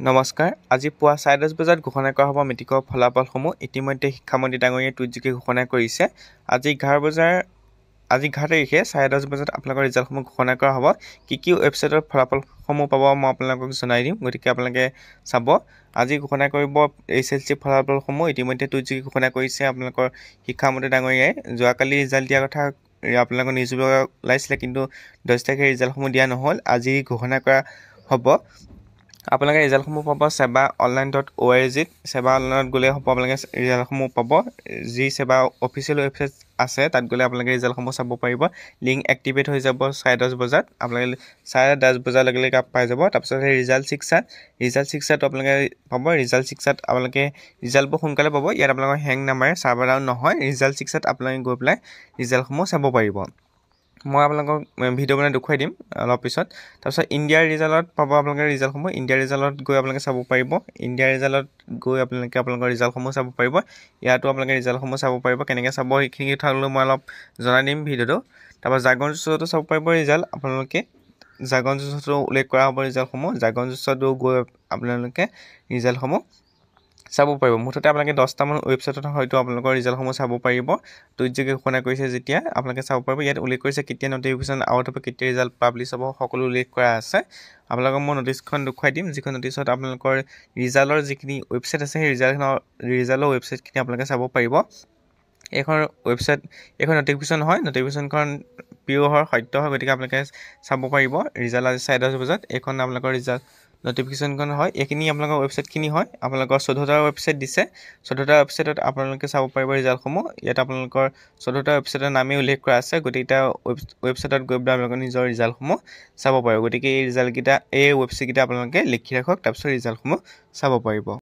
নমস্কাৰ আজি পুৱা 10:30 বজাত ঘোষণা কৰা হ'ব মেট্ৰিকৰ ফলাফলসমূহ ইতিমধ্যে শিক্ষামন্ত্ৰী ডাঙৰীয়াই টুইটযোগে ঘোষণা কৰিছে আজি 11 তাৰিখে 10:30 বজাত আপোনালোকৰ ৰিজাল্টসমূহ ঘোষণা কৰা হ'ব কি ৱেবছাইটৰ ফলাফলসমূহ পাব মই আপোনালোকক জনাই দিম গতিকে আপোনালোকে চাব আজি ঘোষণা কৰিব এছএলসি ফলাফলসমূহ ইতিমধ্যে টুইটযোগে ঘোষণা কৰিছে আপোনালোকৰ শিক্ষামন্ত্ৰী ডাঙৰীয়াই যোৱাকালি ৰিজাল্ট দিয়াৰ কথা আপোনালোকৰ নিউজ ওলাইছিলে কিন্তু 10 তাৰিখে ৰিজাল্টসমূহ দিয়া নহ'ল আজি ঘোষণা কৰা হ'ব আপোনালোকে ৰিজাল্টসমূহ পাব seva.online.org seva অনলাইনত গ'লে হ'ব আপোনালোকে ৰিজাল্টসমূহ পাব যি seva অফিচিয়েল ৱেবছাইট আছে তাত গ'লে আপোনালোকে ৰিজাল্টসমূহ চাব পাৰিব লিংক এক্টিভেট হৈ যাব 10:30 বজাত আপোনালোকে 10:30 বজাৰ লগে লগে পাই যাব তাৰপিছত ৰিজাল্ট শিক্ষাত আপোনালোকে পাব ৰিজাল্ট শিক্ষাত আপোনালোকে ৰিজাল্টবোৰ সোনকালে পাব ইয়াত আপোনালোকৰ হেং নামাৰে চাৰ্ভাৰ ডাউন নহয় ৰিজাল্ট শিক্ষাত আপোনালোকে গৈ পেলাই ৰিজাল্টসমূহ চাব পাৰিব মই আপোনালোকক ভিডিঅ' বনাই দেখুৱাই দিম অলপ পিছত তাৰপিছত ইণ্ডিয়াৰ ৰিজাল্টত পাব আপোনালোকে ৰিজাল্টসমূহ ইণ্ডিয়াৰ ৰিজাল্টত গৈ আপোনালোকে চাব পাৰিব ইণ্ডিয়াৰ ৰিজাল্টত গৈ আপোনালোকৰ ৰিজাল্টসমূহ চাব পাৰিব ইয়াতো আপোনালোকে ৰিজাল্টসমূহ চাব পাৰিব কেনেকৈ চাব সেইখিনি কথা মই অলপ জনাই দিম ভিডিঅ'টো তাৰপৰা জাগৰণ যুঁজতো চাব পাৰিব ৰিজাল্ট আপোনালোকে জাগৰণ যুঁজতো উল্লেখ কৰা হ'ব ৰিজাল্টসমূহ জাগৰণ যুঁজতো গৈ আপোনালোকে ৰিজাল্টসমূহ চাব পাৰিব মুঠতে আপোনালোকে 10টামান ৱেবছাইটত হয়তো আপোনালোকৰ ৰিজাল্টসমূহ চাব পাৰিব টুইটযোগে ঘোষণা কৰিছে যেতিয়া আপোনালোকে চাব পাৰিব ইয়াত উল্লেখ কৰিছে কেতিয়া নটিফিকেশ্যন আউট হ'ব কেতিয়া ৰিজাল্ট পাব্লিছ হ'ব সকলো উল্লেখ কৰা আছে আপোনালোকক মই নটিছখন দেখুৱাই দিম যিখন নটিছত আপোনালোকৰ ৰিজাল্টৰ যিখিনি ৱেবছাইট আছে সেই ৰিজাল্টৰ ৱেবছাইটখিনি আপোনালোকে চাব পাৰিব এইখন নটিফিকেশ্যন হয় নটিফিকেশ্যনখন পিঅ' হয় সত্য হয় গতিকে আপোনালোকে চাব পাৰিব ৰিজাল্ট আজি 10:30 বজাত এইখন আপোনালোকৰ ৰিজাল্ট নটিফিকেশ্যনখন হয় এইখিনি আপোনালোকৰ ৱেবছাইটখিনি হয় আপোনালোকৰ 14টা ৱেবছাইট দিছে 14টা ৱেবছাইটত আপোনালোকে চাব পাৰিব ৰিজাল্টসমূহ ইয়াত আপোনালোকৰ 14টা ৱেবছাইটৰ নামেই উল্লেখ কৰা আছে গোটেইকেইটা ৱেবছাইটত গৈ পেলাই আপোনালোকৰ নিজৰ ৰিজাল্টসমূহ চাব পাৰিব গতিকে এই ৱেবছাইটকেইটা আপোনালোকে লিখি ৰাখক তাৰপিছত ৰিজাল্টসমূহ চাব পাৰিব